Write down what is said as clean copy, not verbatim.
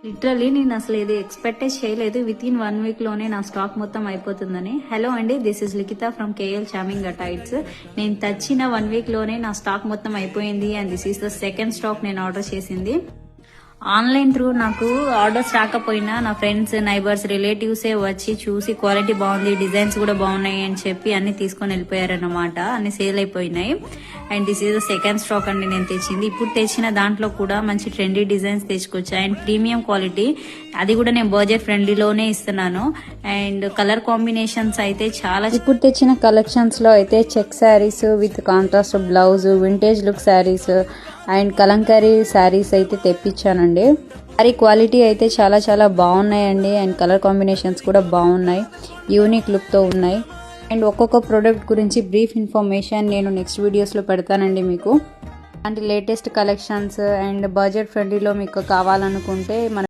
Literally నేను అసలు ఇది ఎక్స్పెక్టే చేయలేదు. విత్ ఇన్ 1 వీక్ లోనే నా స్టాక్ మొత్తం అయిపోతుందని. హలో అండి, this is Likhitha from KL charming tights. నేను తెచ్చిన 1 వీక్ లోనే నా స్టాక్ మొత్తం అయిపోయింది. And this is the second stock నేను ఆర్డర్ చేసింది. ఆన్లైన్ త్రూ నాకు ఆర్డర్స్ రాకపోయినా నా ఫ్రెండ్స్, నైబర్స్, రిలేటివ్సే వచ్చి చూసి క్వాలిటీ బాగుంది, డిజైన్స్ కూడా బాగున్నాయి అని చెప్పి అన్ని తీసుకొని వెళ్ళిపోయారన్నమాట. అన్ని సేల్ అయిపోయినాయి. And this is the second stock అండి నేను తెచ్చింది. ఇప్పుడు తెచ్చిన దాంట్లో కూడా మంచి ట్రెండీ డిజైన్స్ తెచ్చుకొచ్చా. అండ్ ప్రీమియం క్వాలిటీ, అది కూడా నేను బడ్జెట్ ఫ్రెండ్లీలోనే ఇస్తున్నాను. అండ్ కలర్ కాంబినేషన్స్ అయితే చాలా. ఇప్పుడు తెచ్చిన కలెక్షన్స్ లో అయితే check saris with contrast blouse, vintage look saris and kalamkari saris అయితే తెప్పించానండి. శారీ క్వాలిటీ అయితే చాలా చాలా బాగున్నాయండి. అండ్ కలర్ కాంబినేషన్స్ కూడా బాగున్నాయి, యూనిక్ లుక్తో ఉన్నాయి. అండ్ ఒక్కొక్క ప్రోడక్ట్ గురించి బ్రీఫ్ ఇన్ఫర్మేషన్ నేను నెక్స్ట్ వీడియోస్లో పెడతానండి మీకు. అంటే లేటెస్ట్ కలెక్షన్స్ అండ్ బడ్జెట్ ఫ్రెండ్లీలో మీకు కావాలనుకుంటే మన